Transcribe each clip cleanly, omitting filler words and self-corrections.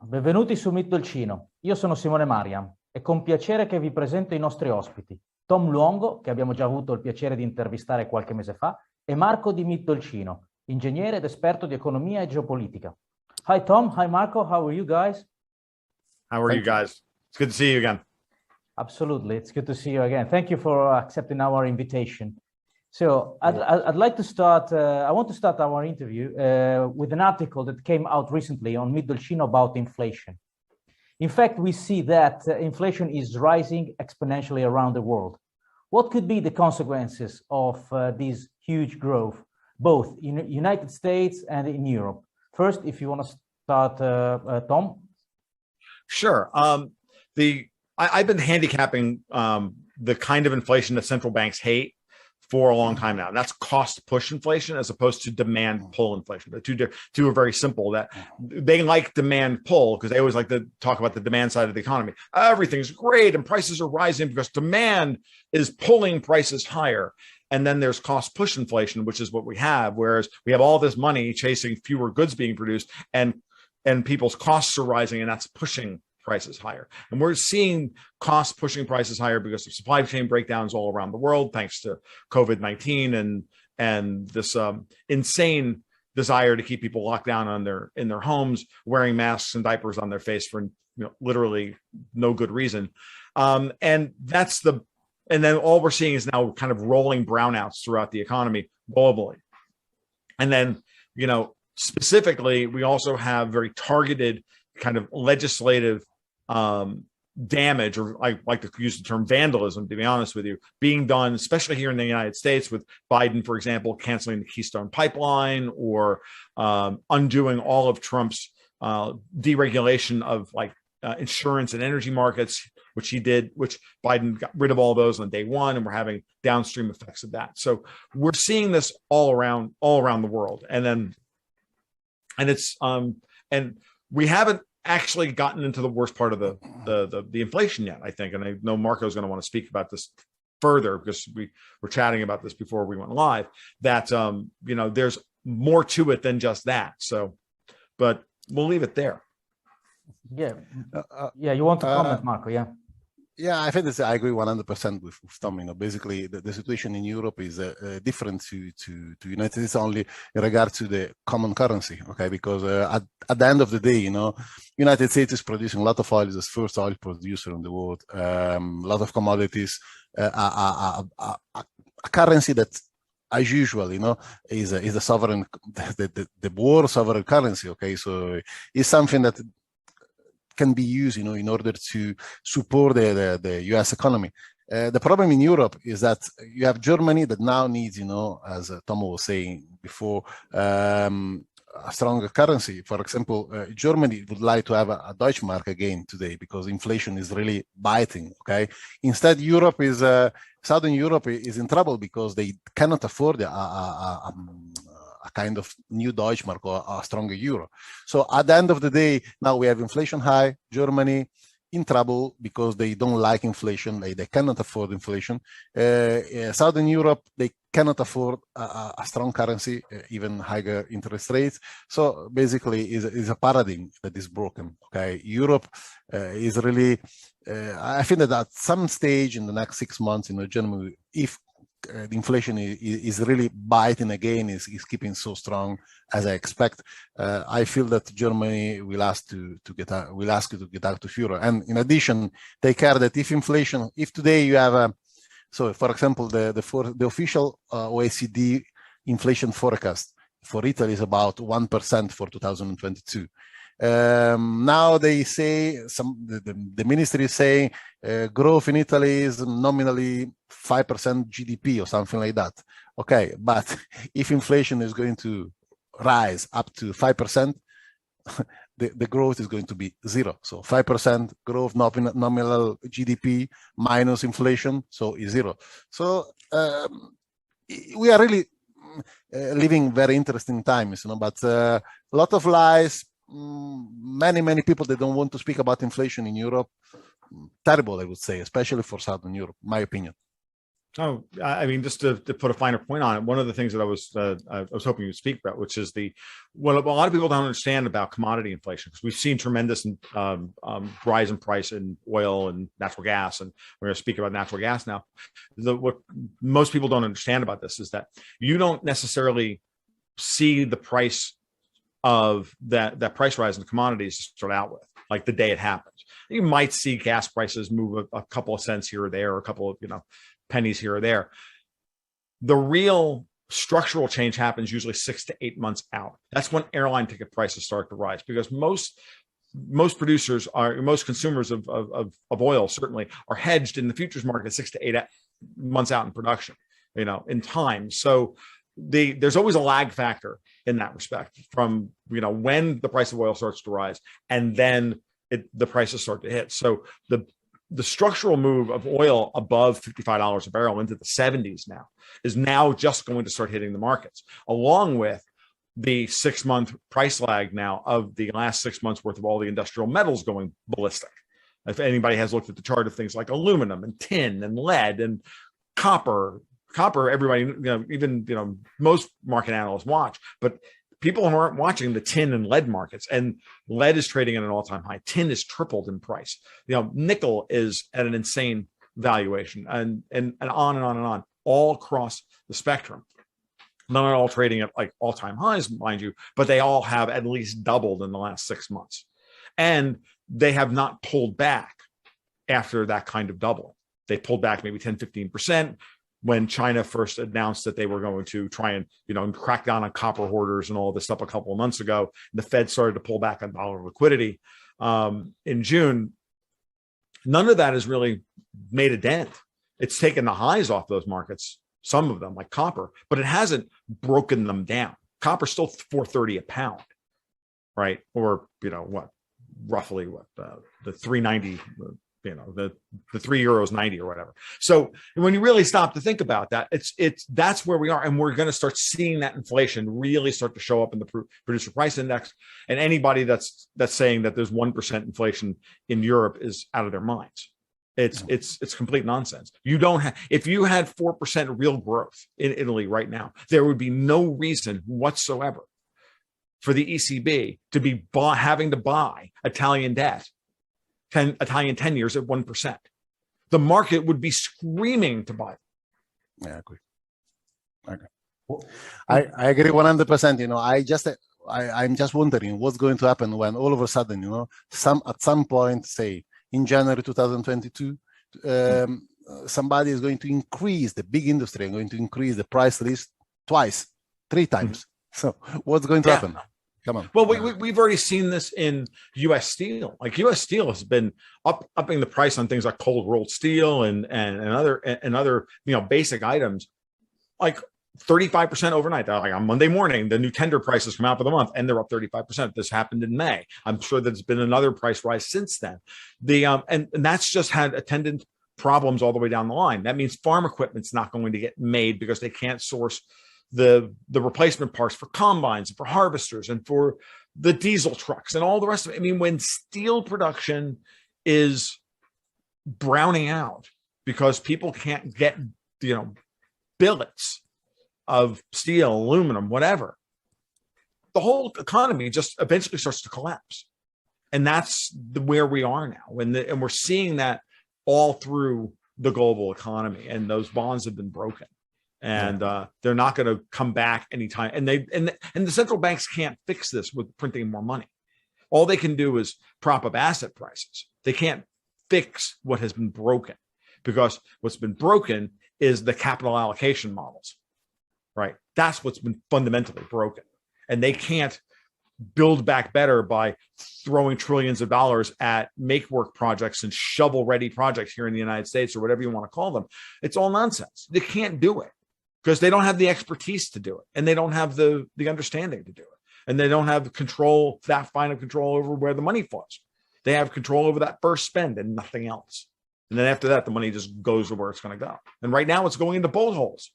Benvenuti su Dolcino. Io sono Simone Mariam. È con piacere che vi presento i nostri ospiti. Tom Luongo, che abbiamo già avuto il piacere di intervistare qualche mese fa, e Marco di Dolcino, ingegnere ed esperto di economia e geopolitica. Hi Tom, hi Marco, how are you guys? How are you guys? It's good to see you again. Absolutely, it's good to see you again. Thank you for accepting our invitation. So I'd like to start, I want to start our interview with an article that came out recently on Dolcino about inflation. In fact, we see that inflation is rising exponentially around the world. What could be the consequences of this huge growth, both in the United States and in Europe? First, if you want to start, Tom. Sure. I've been handicapping the kind of inflation that central banks hate for a long time now. And that's cost push inflation as opposed to demand pull inflation. The two are very simple. That they like demand pull because they always like to talk about the demand side of the economy. Everything's great and prices are rising because demand is pulling prices higher. And then there's cost push inflation, which is what we have, whereas we have all this money chasing fewer goods being produced and people's costs are rising, and that's pushing prices higher. And we're seeing costs pushing prices higher because of supply chain breakdowns all around the world, thanks to COVID-19 and this insane desire to keep people locked down in their homes, wearing masks and diapers on their face for literally no good reason. And then all we're seeing is now kind of rolling brownouts throughout the economy globally. And then, specifically, we also have very targeted kind of legislative damage, or I like to use the term vandalism, to be honest with you, being done, especially here in the United States, with Biden, for example, canceling the Keystone Pipeline or undoing all of Trump's deregulation of insurance and energy markets, which he did, which Biden got rid of all those on day one, and we're having downstream effects of that. So we're seeing this all around the world, and we haven't actually gotten into the worst part of the inflation yet, I think. And I know Marco's going to want to speak about this further because we were chatting about this before we went live, that, there's more to it than just that. So, but we'll leave it there. Yeah. You want to comment, Marco? Yeah. Yeah, I think I agree 100% with Tom. Basically, the situation in Europe is different to United States only in regard to the common currency. Okay, because at the end of the day, United States is producing a lot of oil, is the first oil producer in the world. A lot of commodities, a currency that, as usual, is a sovereign, the world sovereign currency. Okay, so it's something that can be used, in order to support the U.S. economy. The problem in Europe is that you have Germany that now needs, as Tom was saying before, a stronger currency. For example, Germany would like to have a Deutschmark again today because inflation is really biting. Okay, instead, Southern Europe is in trouble because they cannot afford a kind of new Deutschmark or a stronger euro. So at the end of the day, now we have inflation high, Germany in trouble because they don't like inflation, they cannot afford inflation. Southern Europe, they cannot afford a strong currency, even higher interest rates. So basically is a paradigm that is broken. Okay, Europe is really, I think that at some stage in the next 6 months, Germany, if the inflation is really biting again, is keeping so strong as I expect, I feel that Germany will ask you to get out of euro. And in addition, take care that if today you have so for example, the official OECD inflation forecast for Italy is about 1% for 2022. Now they say the ministry is saying growth in Italy is nominally 5% GDP or something like that. Okay, but if inflation is going to rise up to 5%, the growth is going to be zero. So 5% growth, nominal GDP minus inflation, so is zero. So we are really living very interesting times, but a lot of lies. Many people that don't want to speak about inflation in Europe. Terrible, I would say, especially for Southern Europe, my opinion. Oh, I mean, just to put a finer point on it, one of the things that I was hoping you'd speak about, which is what a lot of people don't understand about commodity inflation, because we've seen tremendous rise in price in oil and natural gas, and we're going to speak about natural gas now. What most people don't understand about this is that you don't necessarily see the price of that price rise in commodities to start out with, like the day it happens. You might see gas prices move a couple of cents here or there, or a couple of pennies here or there. The real structural change happens usually 6 to 8 months out. That's when airline ticket prices start to rise, because most consumers of oil certainly are hedged in the futures market 6 to 8 months out in production, in time. So there's always a lag factor in that respect from when the price of oil starts to rise, and then the prices start to hit. So the structural move of oil above $55 a barrel into the 70s now is now just going to start hitting the markets, along with the 6-month price lag now of the last 6 months worth of all the industrial metals going ballistic. If anybody has looked at the chart of things like aluminum and tin and lead and copper, everybody, even most market analysts watch, but people aren't watching the tin and lead markets, and lead is trading at an all-time high. Tin is tripled in price. Nickel is at an insane valuation, and on and on and on, all across the spectrum. Not all trading at like all-time highs, mind you, but they all have at least doubled in the last 6 months. And they have not pulled back after that kind of doubling. They pulled back maybe 10, 15%. When China first announced that they were going to try and crack down on copper hoarders and all this stuff a couple of months ago, the Fed started to pull back on dollar liquidity in June. None of that has really made a dent. It's taken the highs off those markets, some of them like copper, but it hasn't broken them down. Copper's still $4.30 a pound, right? Or roughly the 390. The €3.90 or whatever. So when you really stop to think about that, that's where we are, and we're going to start seeing that inflation really start to show up in the producer price index. And anybody that's saying that there's 1% inflation in Europe is out of their minds. It's complete nonsense. If you had 4% real growth in Italy right now, there would be no reason whatsoever for the ECB to be having to buy Italian debt. Italian 10 years at 1%. The market would be screaming to buy. Yeah, I agree. I agree 100%. I'm just wondering what's going to happen when all of a sudden, at some point, say in January 2022, somebody is going to increase, the big industry going to increase the price list twice, 3 times. So what's going to happen? Come on. Well, we've already seen this in U.S. Steel. Like U.S. Steel has been upping the price on things like cold rolled steel and other basic items, like 35% overnight. Like on Monday morning, the new tender prices come out for the month, and they're up 35%. This happened in May. I'm sure there's been another price rise since then. And that's just had attendant problems all the way down the line. That means farm equipment's not going to get made because they can't source the replacement parts for combines, for harvesters, and for the diesel trucks and all the rest of it. I mean, when steel production is browning out because people can't get, billets of steel, aluminum, whatever, the whole economy just eventually starts to collapse. And that's where we are now. And we're seeing that all through the global economy, and those bonds have been broken. And they're not going to come back anytime. And the central banks can't fix this with printing more money. All they can do is prop up asset prices. They can't fix what has been broken, because what's been broken is the capital allocation models, right? That's what's been fundamentally broken. And they can't build back better by throwing trillions of dollars at make work projects and shovel ready projects here in the United States, or whatever you want to call them. It's all nonsense. They can't do it, because they don't have the expertise to do it, and they don't have the understanding to do it, and they don't have that fine of control over where the money flows. They have control over that first spend and nothing else. And then after that, the money just goes to where it's going to go. And right now, it's going into boat holes.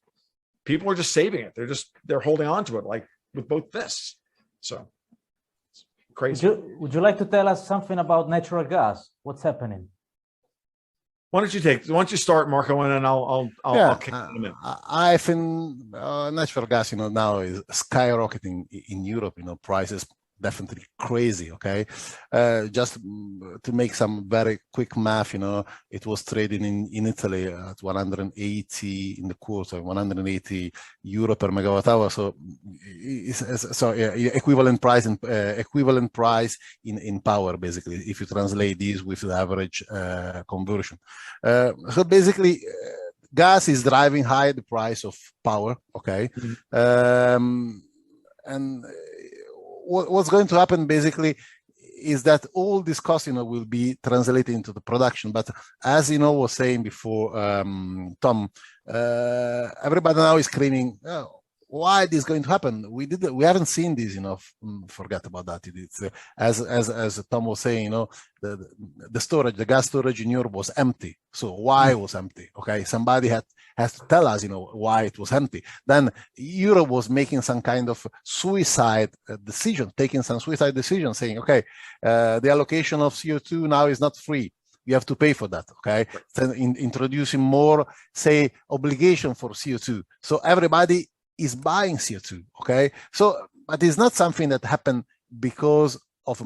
People are just saving it. They're holding on to it like with both fists. So it's crazy. Would you like to tell us something about natural gas? What's happening? Why don't you start, Marco, and then I'll kick in a minute. I think natural gas, now is skyrocketing in Europe. Prices definitely crazy. Okay, just to make some very quick math, it was trading in Italy at 180 in the quarter, 180 euro per megawatt hour. So, equivalent price in power, basically, if you translate these with the average conversion. So basically, gas is driving high the price of power. Okay, and what's going to happen basically is that all this cost, will be translated into the production. But as was saying before, Tom, everybody now is screaming, oh, why this is going to happen? We haven't seen this, forget about that. It's as Tom was saying, the storage, the gas storage in Europe was empty. So why it was empty? Okay, somebody has to tell us, why it was empty. Then Europe was making some kind of suicide decision, saying, okay, the allocation of CO2 now is not free. You have to pay for that. Okay, so introducing more, say, obligation for CO2. So everybody is buying CO2. Okay, so but it's not something that happened because of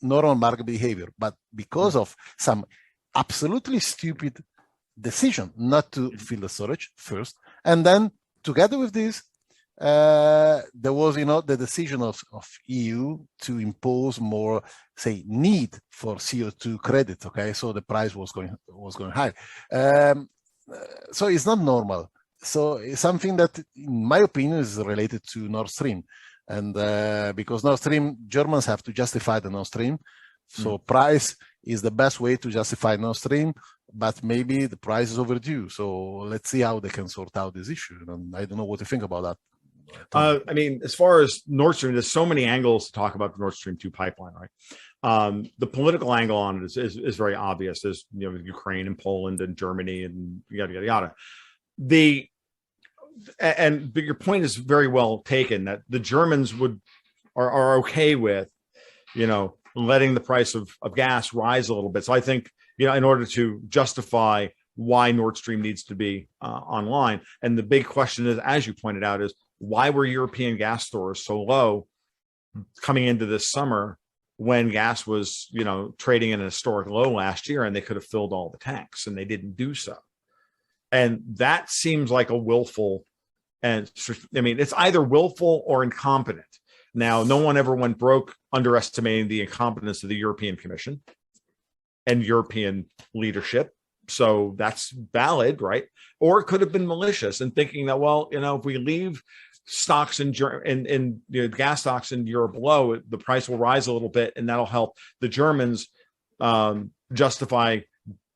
normal market behavior, but because of some absolutely stupid decision not to fill the storage first, and then together with this, there was the decision of EU to impose more, say, need for CO2 credit. Okay, so the price was going high. So it's not normal. So it's something that, in my opinion, is related to Nord Stream, and because Nord Stream, Germans have to justify the Nord Stream, so price is the best way to justify Nord Stream, but maybe the price is overdue. So let's see how they can sort out this issue. And I don't know what you think about that. I mean, as far as Nord Stream, there's so many angles to talk about the Nord Stream 2 pipeline, right? The political angle on it is very obvious. There's Ukraine and Poland and Germany and yada yada yada. But your point is very well taken, that the Germans are okay with, letting the price of gas rise a little bit. So I think, in order to justify why Nord Stream needs to be online. And the big question is, as you pointed out, is why were European gas stores so low coming into this summer when gas was, trading in a historic low last year, and they could have filled all the tanks, and they didn't do so. And that seems like a willful, and I mean, it's either willful or incompetent. Now, no one ever went broke underestimating the incompetence of the European Commission and European leadership. So that's valid, right? Or it could have been malicious and thinking that, well, if we leave stocks in gas stocks in Europe low, the price will rise a little bit, and that'll help the Germans justify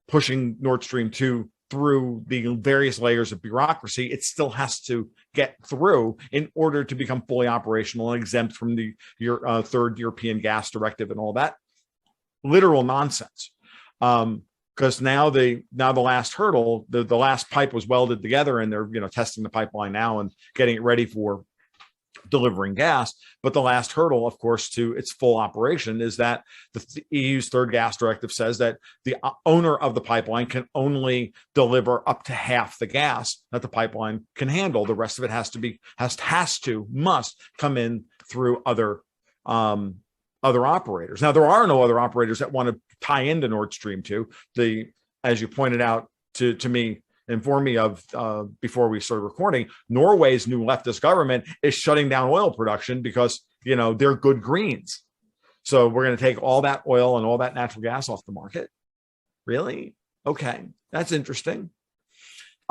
pushing Nord Stream 2 through the various layers of bureaucracy. It still has to get through in order to become fully operational and exempt from the third European gas directive and all that literal nonsense. Because now the last hurdle, the last pipe was welded together, and they're testing the pipeline now and getting it ready for delivering gas. But the last hurdle, of course, to its full operation is that the EU's third gas directive says that the owner of the pipeline can only deliver up to half the gas that the pipeline can handle. The rest of it must come in through other operators. Now, there are no other operators that want to tie into Nord Stream 2. As you pointed out to me, informed me of before we started recording, Norway's new leftist government is shutting down oil production because, they're good greens. So we're going to take all that oil and all that natural gas off the market. Really? Okay. That's interesting.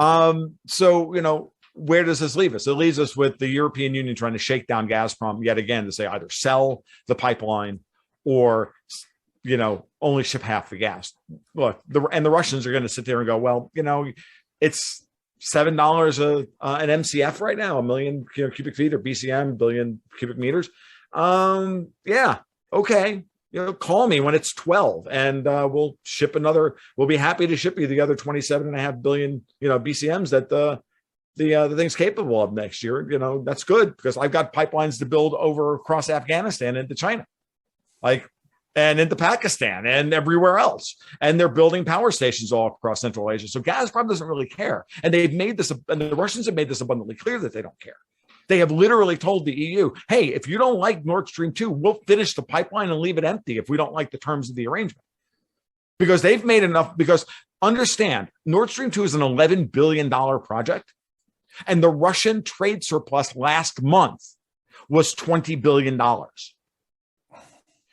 So, where does this leave us? It leaves us with the European Union trying to shake down Gazprom yet again to say either sell the pipeline or, only ship half the gas. Look, the Russians are going to sit there and go, well, it's $7 an MCF right now, a million cubic feet, or BCM, billion cubic meters. Yeah, okay. Call me when it's 12, and we'll ship another. We'll be happy to ship you the other 27.5 billion, BCMs that the thing's capable of next year. That's good, because I've got pipelines to build over across Afghanistan into China. Like, and into Pakistan and everywhere else. And they're building power stations all across Central Asia. So Gazprom doesn't really care. And they've made this, and the Russians have made this abundantly clear that they don't care. They have literally told the EU, hey, if you don't like Nord Stream 2, we'll finish the pipeline and leave it empty if we don't like the terms of the arrangement. Because they've made enough, because understand, Nord Stream 2 is an $11 billion project. And the Russian trade surplus last month was $20 billion.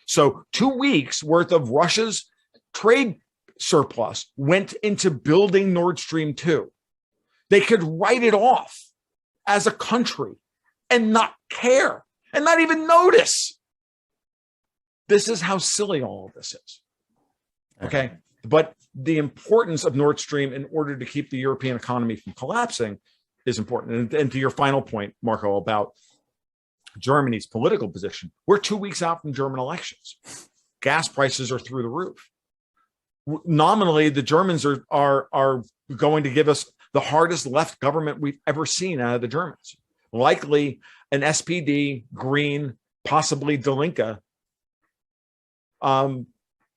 So 2 weeks worth of Russia's trade surplus went into building Nord Stream 2. They could write it off as a country and not care and not even notice. This is how silly all of this is. Okay. But the importance of Nord Stream in order to keep the European economy from collapsing is important. And to your final point, Marco, about Germany's political position, we're 2 weeks out from German elections. Gas prices are through the roof. Nominally, the Germans are going to give us the hardest left government we've ever seen out of the Germans. Likely an SPD, Green, possibly Die Linke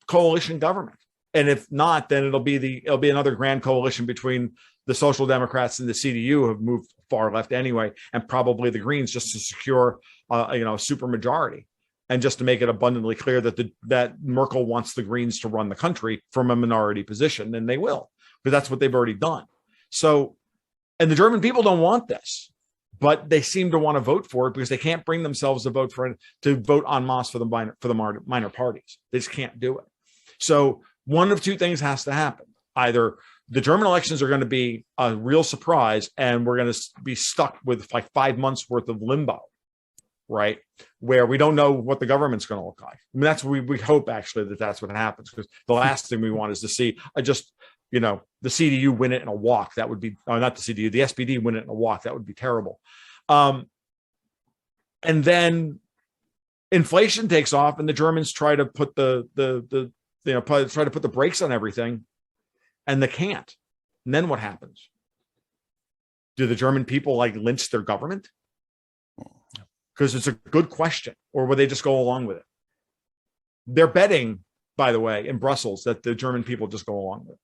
coalition government. And if not, then it'll be another grand coalition between the Social Democrats and the CDU, who have moved far left anyway, and probably the Greens, just to secure a super majority, and just to make it abundantly clear that Merkel wants the Greens to run the country from a minority position, and they will, because that's what they've already done. So, and the German people don't want this, but they seem to want to vote for it because they can't bring themselves to vote en masse for the minor parties. They just can't do it. So one of two things has to happen: either the German elections are going to be a real surprise, and we're going to be stuck with like 5 months worth of limbo, right? Where we don't know what the government's going to look like. I mean, that's what we hope, actually, that's what happens, because the last thing we want is to see the CDU win it in a walk. That would be, not the CDU, the SPD win it in a walk. That would be terrible. And then inflation takes off, and the Germans try to put the brakes on everything, and they can't. And then what happens? Do the German people lynch their government? Because it's a good question. Or will they just go along with it? They're betting, by the way, in Brussels, that the German people just go along with it.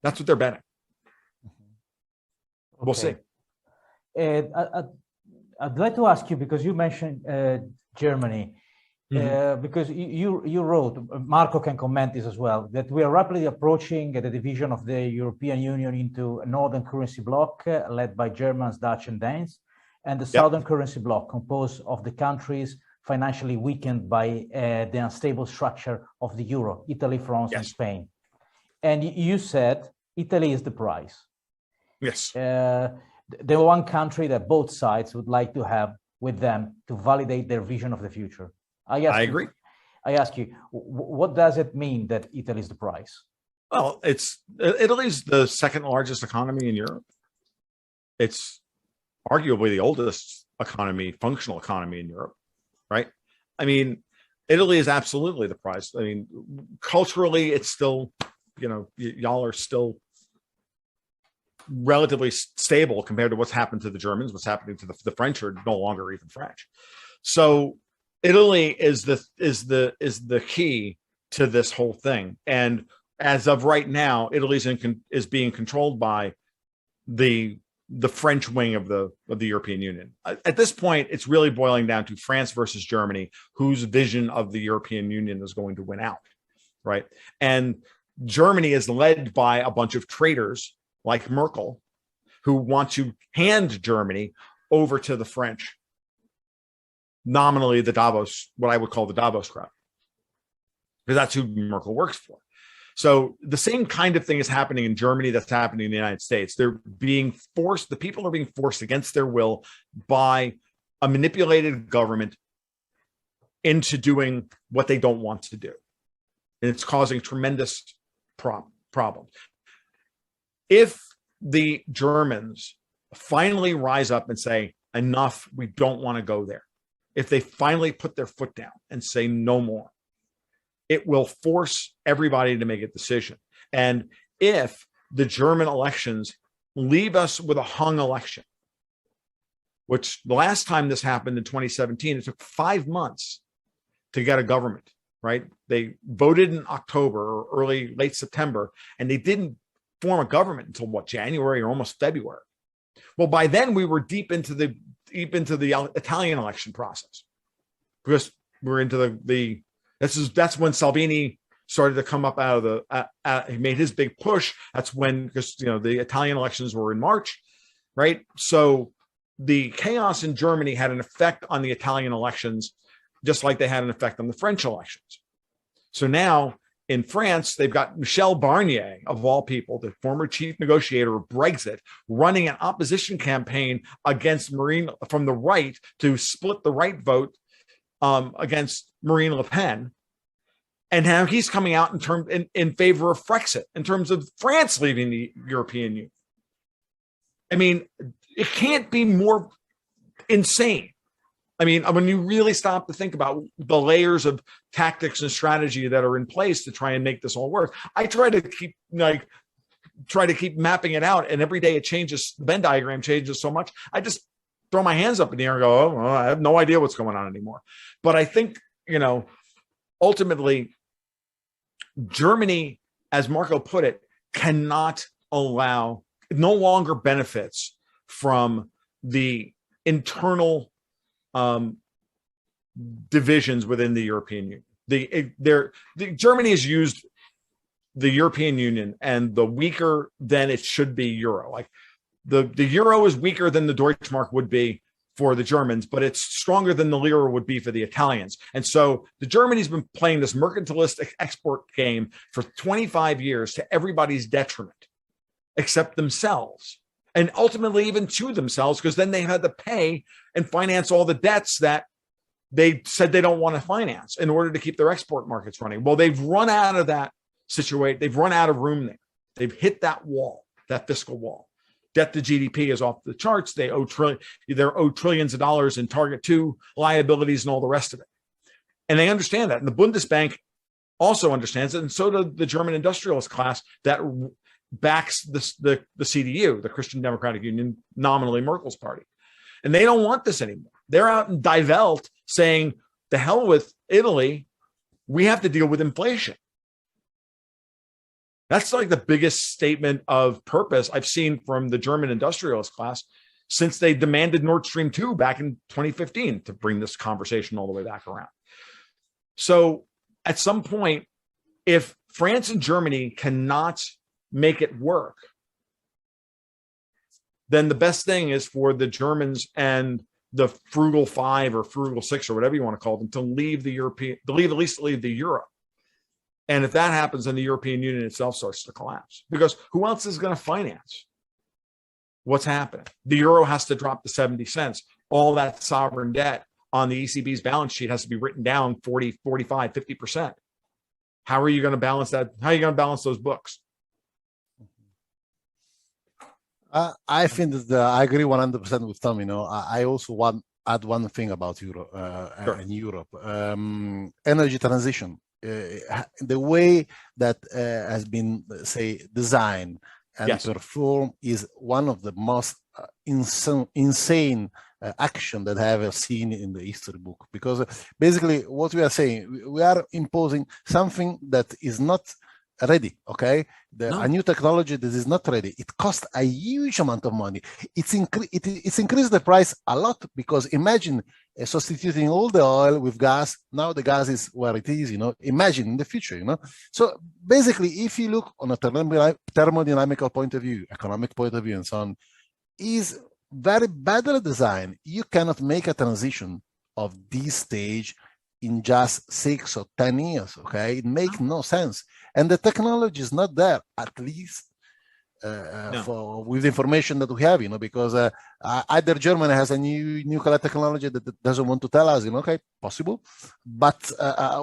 That's what they're betting. Okay. We'll see. I'd like to ask you, because you mentioned Germany, because you wrote, Marco can comment this as well, that we are rapidly approaching the division of the European Union into a northern currency bloc led by Germans, Dutch, and Danes, and the southern currency bloc composed of the countries financially weakened by the unstable structure of the euro, Italy, France, and Spain. And you said Italy is the prize. Yes. The one country that both sides would like to have with them to validate their vision of the future. I agree. I ask you, what does it mean that Italy is the prize? Well, Italy's the second largest economy in Europe. It's arguably the oldest economy, functional economy in Europe, right? I mean, Italy is absolutely the prize. I mean, culturally, it's still, y'all are still relatively stable compared to what's happened to the Germans. What's happening to the French are no longer even French. So Italy is the key to this whole thing. And as of right now, Italy is being controlled by the French wing of the European Union. At this point, it's really boiling down to France versus Germany, whose vision of the European Union is going to win out, right? And Germany is led by a bunch of traitors like Merkel, who want to hand Germany over to the French. Nominally, what I would call the Davos crowd, because that's who Merkel works for. So the same kind of thing is happening in Germany that's happening in the United States. They're being forced, the people are being forced against their will by a manipulated government into doing what they don't want to do. And it's causing tremendous problems. If the Germans finally rise up and say, enough, we don't want to go there, if they finally put their foot down and say no more, it will force everybody to make a decision. And if the German elections leave us with a hung election, which the last time this happened in 2017, it took 5 months to get a government right? They voted in October or late September, and they didn't form a government until what, January or almost February. Well, by then we were deep into the Italian election process, because we're into that's when Salvini started to come up out of he made his big push. That's when, because the Italian elections were in March, right? So the chaos in Germany had an effect on the Italian elections, just like they had an effect on the French elections. So now in France, they've got Michel Barnier, of all people, the former chief negotiator of Brexit, running an opposition campaign against from the right to split the right vote against Marine Le Pen. And now he's coming out in favor of Frexit, in terms of France leaving the European Union. I mean, it can't be more insane. I mean, when you really stop to think about the layers of tactics and strategy that are in place to try and make this all work, I try to keep mapping it out, and every day it changes. The Venn diagram changes so much. I just throw my hands up in the air and go, "Oh, well, I have no idea what's going on anymore." But I think ultimately, Germany, as Marco put it, no longer benefits from the internal divisions within the European Union. Germany has used the European Union, and the weaker than it should be euro. Like the euro is weaker than the Deutschmark would be for the Germans, but it's stronger than the lira would be for the Italians. And so the Germany's been playing this mercantilistic export game for 25 years to everybody's detriment, except themselves. And ultimately even to themselves, because then they had to pay and finance all the debts that they said they don't want to finance in order to keep their export markets running. Well, they've run out of that situation. They've run out of room there. They've hit that wall, that fiscal wall. Debt to GDP is off the charts. They're owed trillions of dollars in Target 2 liabilities and all the rest of it. And they understand that. And the Bundesbank also understands it. And so does the German industrialist class that backs the CDU, the Christian Democratic Union, nominally Merkel's party. And they don't want this anymore. They're out in Die Welt saying, the hell with Italy, we have to deal with inflation. That's like the biggest statement of purpose I've seen from the German industrialist class since they demanded Nord Stream 2 back in 2015, to bring this conversation all the way back around. So at some point, if France and Germany cannot make it work, then the best thing is for the Germans and the frugal five or frugal six or whatever you want to call them to leave the at least leave the euro. And if that happens, then the European Union itself starts to collapse, because who else is going to finance what's happening? The euro has to drop to 70 cents. All that sovereign debt on the ECB's balance sheet has to be written down 40, 45, 50%. How are you going to balance that? How are you going to balance those books? I think that I agree 100% with Tom. I also want to add one thing about Europe and Europe. Energy transition. The way that has been, designed and performed is one of the most insane action that I have ever seen in the history book. Because basically what we are saying, we are imposing something that is not ready, okay? A new technology that is not ready. It costs a huge amount of money. It's increased the price a lot, because imagine substituting all the oil with gas. Now the gas is where it is, imagine in the future, So basically, if you look on a thermodynamical point of view, economic point of view, and so on, is very badly designed. You cannot make a transition of this stage in just 6 or 10 years, okay? It makes no sense. And the technology is not there, at least with the information that we have, because either Germany has a new nuclear technology that doesn't want to tell us, okay, possible. But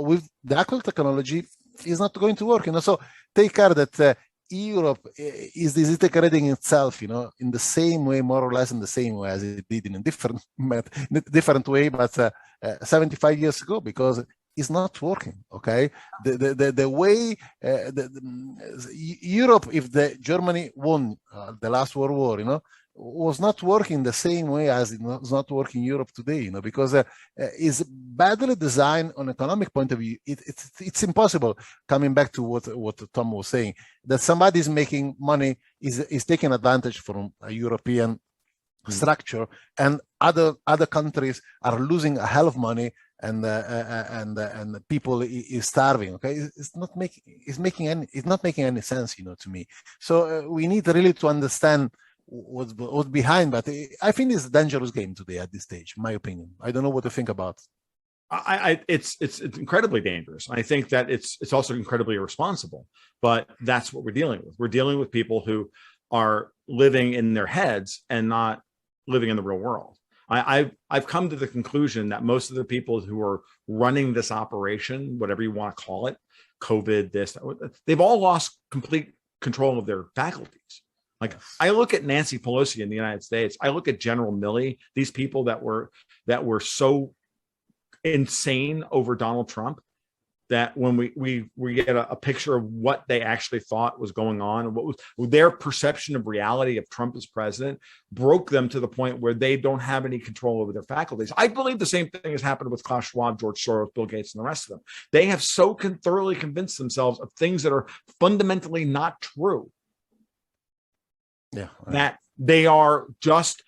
with the actual technology, it's not going to work, So take care that Europe is disintegrating itself, in the same way, more or less in the same way as it did in a different way, but 75 years ago, because it's not working. Okay, the way Europe, if Germany won the last World War, was not working the same way as it was not working in Europe today, you know, because it's badly designed on economic point of view. It's impossible, coming back to what Tom was saying, that somebody is making money, is taking advantage from a European structure, and other countries are losing a hell of money, and people is starving. Okay, it's not making any sense, you know, to me. So we need really to understand what's behind. But I think it's a dangerous game today at this stage, in my opinion. I don't know what to think about. It's incredibly dangerous. I think that it's also incredibly irresponsible. But that's what we're dealing with. We're dealing with people who are living in their heads and not living in the real world. I've come to the conclusion that most of the people who are running this operation, whatever you want to call it, COVID, this, they've all lost complete control of their faculties. Like, I look at Nancy Pelosi in the United States, I look at General Milley, these people that were so insane over Donald Trump, that when we get a picture of what they actually thought was going on and what was their perception of reality of Trump as president, broke them to the point where they don't have any control over their faculties. I believe the same thing has happened with Klaus Schwab, George Soros, Bill Gates, and the rest of them. They have so thoroughly convinced themselves of things that are fundamentally not true. Yeah, that they are just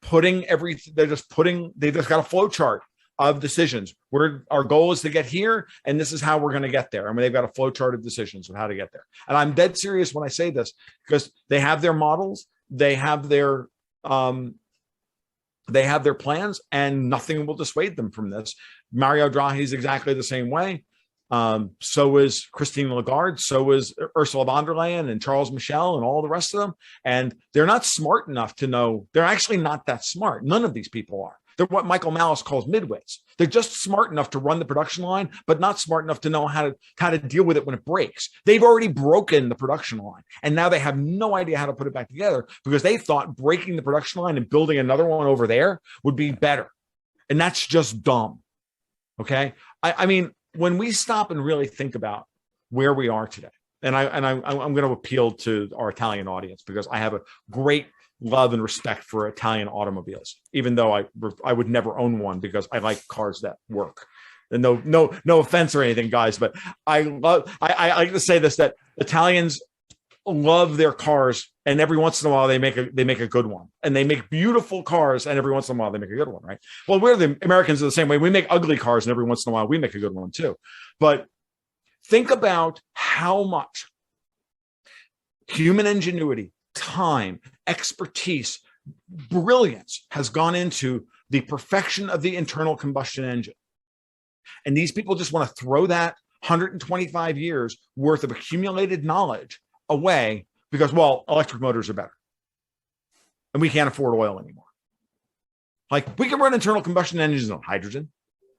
putting everything, they just got a flow chart of decisions where our goal is to get here, and this is how we're going to get there. I mean, they've got a flow chart of decisions of how to get there. And I'm dead serious when I say this, because they have their models, they have their plans, and nothing will dissuade them from this. Mario Draghi is exactly the same way. So is Christine Lagarde, so is Ursula von der Leyen and Charles Michel and all the rest of them. And they're not smart enough to know, they're actually not that smart. None of these people are. They're what Michael Malice calls midwits. They're just smart enough to run the production line, but not smart enough to know how to deal with it when it breaks. They've already broken the production line, and now they have no idea how to put it back together, because they thought breaking the production line and building another one over there would be better. And that's just dumb. Okay. I mean, when we stop and really think about where we are today, and I'm going to appeal to our Italian audience, because I have a great love and respect for Italian automobiles, even though I would never own one, because I like cars that work. And no offense or anything, guys, but I like to say this, that Italians love their cars, and every once in a while they make a good one, and they make beautiful cars, and every once in a while they make a good one, right? Well, we're the Americans are the same way. We make ugly cars, and every once in a while we make a good one too. But think about how much human ingenuity, time, expertise, brilliance has gone into the perfection of the internal combustion engine. And these people just want to throw that 125 years worth of accumulated knowledge away because, well, electric motors are better and we can't afford oil anymore. Like, we can run internal combustion engines on hydrogen.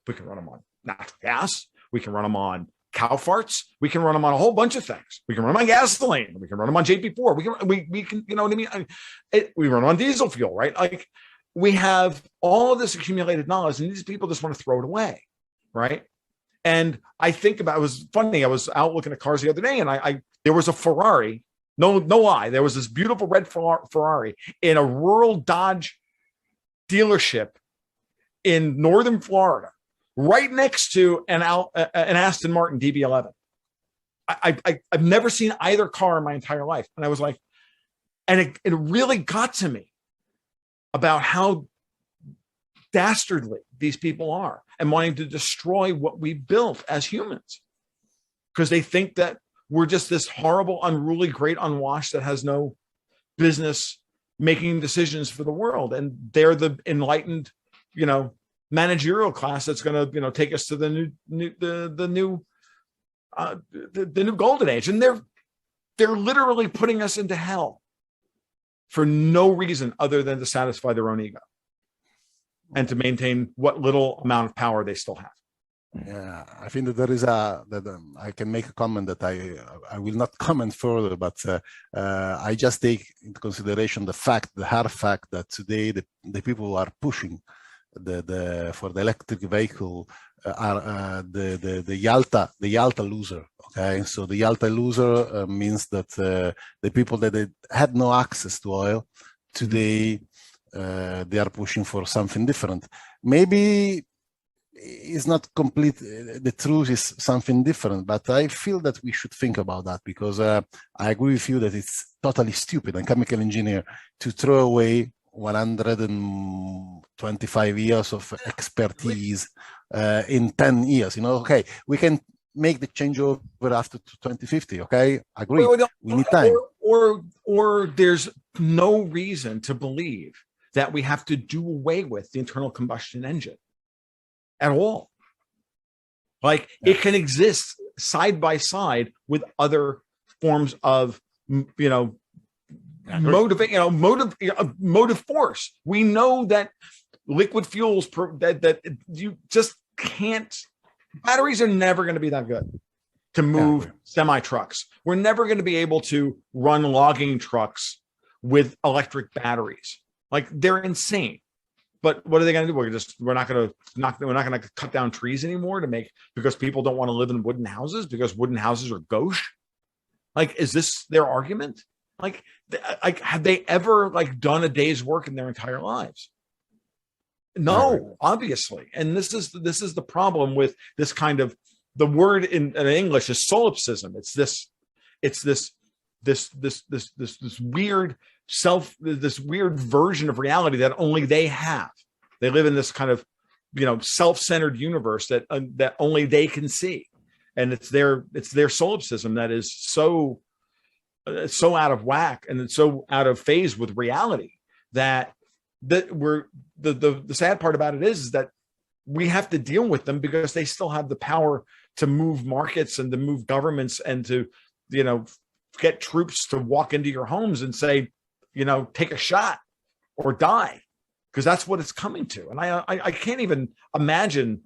We can run them on natural gas. We can run them on cow farts. We can run them on a whole bunch of things. We can run them on gasoline. We can run them on JP4. We can, you know what I mean? We run on diesel fuel, right? Like, we have all of this accumulated knowledge, and these people just want to throw it away, right? And I think about, it was funny. I was out looking at cars the other day, and there was a Ferrari. No lie. There was this beautiful red Ferrari in a rural Dodge dealership in northern Florida, right next to an Aston Martin DB11. I've never seen either car in my entire life. And I was like, and it really got to me about how dastardly these people are and wanting to destroy what we built as humans, because they think that we're just this horrible, unruly, great unwashed that has no business making decisions for the world. And they're the enlightened, managerial class that's going to, take us to the new golden age. And they're literally putting us into hell for no reason other than to satisfy their own ego and to maintain what little amount of power they still have. Yeah, I think that there is I can make a comment that I will not comment further, but I just take into consideration the hard fact that today the people who are pushing for the electric vehicle are the Yalta loser. Okay, so the Yalta loser means that the people that had no access to oil today they are pushing for something different. Maybe it's not complete, the truth is something different, but I feel that we should think about that, because I agree with you that it's totally stupid, a chemical engineer, to throw away 125 years of expertise in 10 years. Okay, we can make the changeover after 2050. Okay, agree. We need time. Or there's no reason to believe that we have to do away with the internal combustion engine at all. Like, it can exist side by side with other forms of, motive force. We know that liquid fuels that you just can't. Batteries are never going to be that good to move semi trucks. We're never going to be able to run logging trucks with electric batteries. Like, they're insane. But what are they going to do? We're not going to cut down trees anymore because people don't want to live in wooden houses because wooden houses are gauche. Like, is this their argument? Like, have they ever done a day's work in their entire lives? No, obviously. And this is the problem with this kind of, the word in English is solipsism. It's this weird this weird version of reality that only they have. They live in this kind of, self-centered universe that only they can see. And it's their solipsism that is so out of whack and it's so out of phase with reality that we're the sad part about it is that we have to deal with them because they still have the power to move markets and to move governments and to, get troops to walk into your homes and say, take a shot or die, because that's what it's coming to. And I can't even imagine,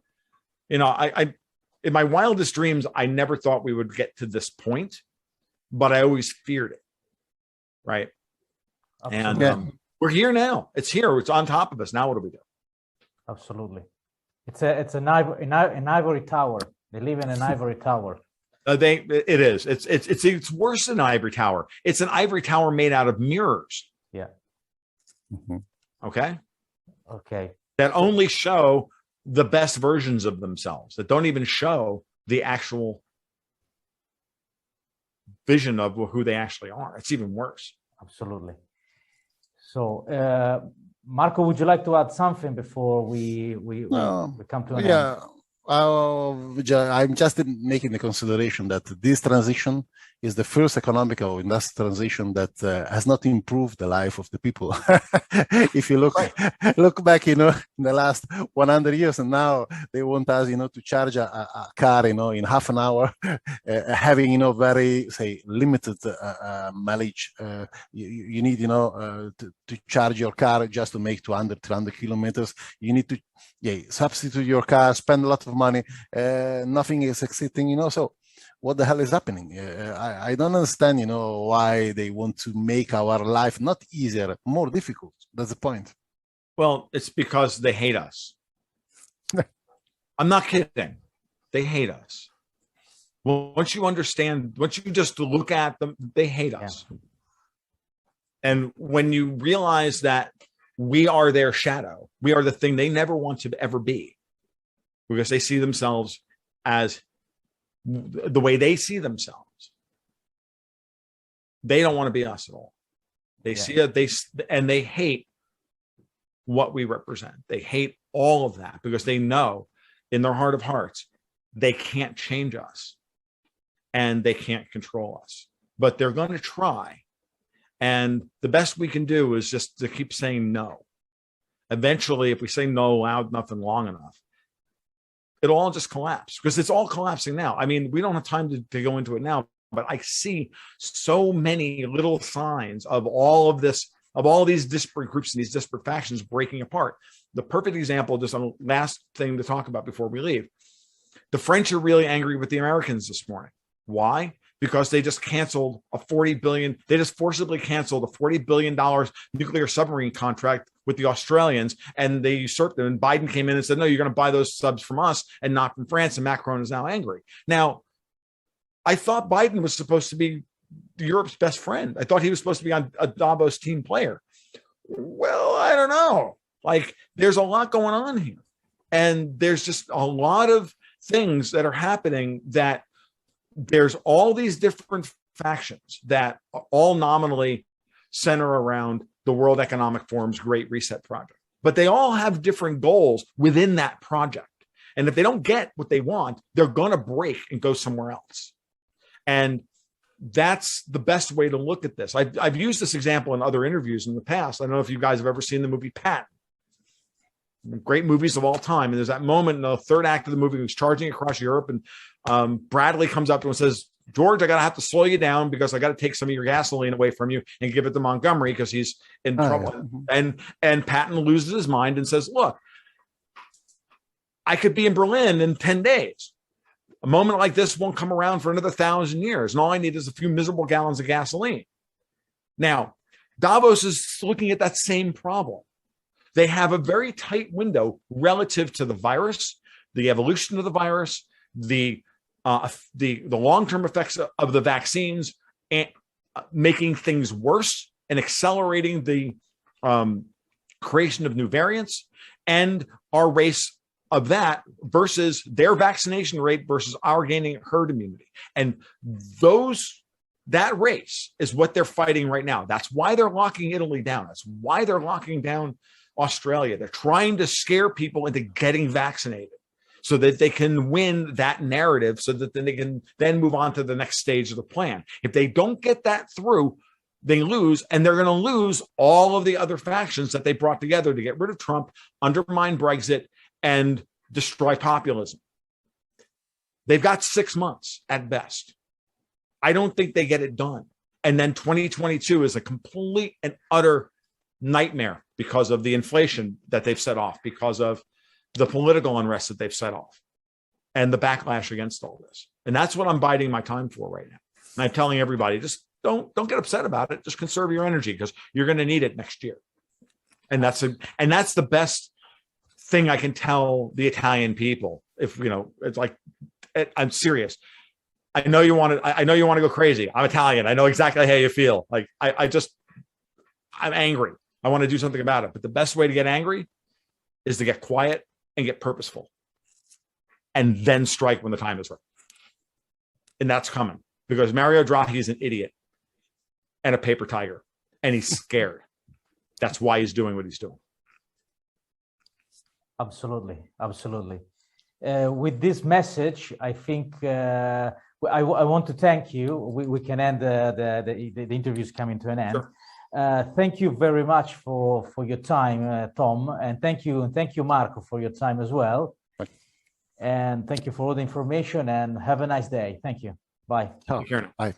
I in my wildest dreams, I never thought we would get to this point, but I always feared it. Right. Absolutely. And we're here now. It's here. It's on top of us. Now what do we do? Absolutely. It's an ivory tower. They live in an ivory tower. It is. It's worse than an ivory tower. It's an ivory tower made out of mirrors. Yeah. Mm-hmm. Okay. Okay. That only show the best versions of themselves. That don't even show the actual vision of who they actually are. It's even worse. Absolutely. So, Marco, would you like to add something before we come to an end? I'm just making the consideration that this transition is the first economic or industrial transition that has not improved the life of the people. If you look back, in the last 100 years, and now they want us, to charge a car, in half an hour, having, very, say, limited mileage. You need, to charge your car just to make 200, 300 kilometers. You need to substitute your car, spend a lot of money. Nothing is exciting, so what the hell is happening? I don't understand, why they want to make our life not easier, more difficult. That's the point. Well, it's because they hate us. I'm not kidding. They hate us. Well, once you just look at them, they hate us. Yeah. And when you realize that we are their shadow, we are the thing they never want to ever be, because they see themselves as the way they see themselves. They don't want to be us at all. They see it, they hate what we represent. They hate all of that because they know in their heart of hearts, they can't change us and they can't control us, but they're going to try. And the best we can do is just to keep saying no. Eventually, if we say no loud enough and long enough, it'll all just collapse, because it's all collapsing now. I mean, we don't have time to go into it now, but I see so many little signs of all of this, of all these disparate groups and these disparate factions breaking apart. The perfect example, just on the last thing to talk about before we leave, the French are really angry with the Americans this morning. Why? Because they just canceled they just forcibly canceled a $40 billion nuclear submarine contract with the Australians, and they usurped them. And Biden came in and said, no, you're going to buy those subs from us and not from France. And Macron is now angry. Now, I thought Biden was supposed to be Europe's best friend. I thought he was supposed to be on a Davos team player. Well, I don't know. Like, there's a lot going on here. And there's just a lot of things that are happening, that there's all these different factions that all nominally center around the World Economic Forum's Great Reset project. But they all have different goals within that project. And if they don't get what they want, they're going to break and go somewhere else. And that's the best way to look at this. I've used this example in other interviews in the past. I don't know if you guys have ever seen the movie Patton. Great movies of all time. And there's that moment in the third act of the movie, he's charging across Europe, and Bradley comes up to him and says, George, I gotta have to slow you down because I got to take some of your gasoline away from you and give it to Montgomery because he's in trouble. Yeah. And Patton loses his mind and says, look, I could be in Berlin in 10 days. A moment like this won't come around for another 1,000 years. And all I need is a few miserable gallons of gasoline. Now, Davos is looking at that same problem. They have a very tight window relative to the virus, the evolution of the virus, the long-term effects of the vaccines, and making things worse and accelerating the creation of new variants, and our race of that versus their vaccination rate versus our gaining herd immunity. And that race is what they're fighting right now. That's why they're locking Italy down. That's why they're locking down Australia. They're trying to scare people into getting vaccinated so that they can win that narrative, so that then they can then move on to the next stage of the plan. If they don't get that through, they lose, and they're going to lose all of the other factions that they brought together to get rid of Trump, undermine Brexit, and destroy populism. They've got 6 months at best. I don't think they get it done. And then 2022 is a complete and utter nightmare because of the inflation that they've set off, because of the political unrest that they've set off, and the backlash against all this. And that's what I'm biding my time for right now. And I'm telling everybody, just don't get upset about it. Just conserve your energy, because you're going to need it next year. And that's the best thing I can tell the Italian people. If it's like, I'm serious. I know you want to go crazy. I'm Italian. I know exactly how you feel. Like I'm angry. I want to do something about it. But the best way to get angry is to get quiet and get purposeful, and then strike when the time is right. And that's coming, because Mario Draghi is an idiot and a paper tiger, and he's scared. That's why he's doing what he's doing. Absolutely. With this message, I think I want to thank you. We can end the interviews coming to an end. Sure. Thank you very much for your time, Tom, and thank you, Marco, for your time as well. And thank you for all the information, and have a nice day. Thank you. Bye. Bye.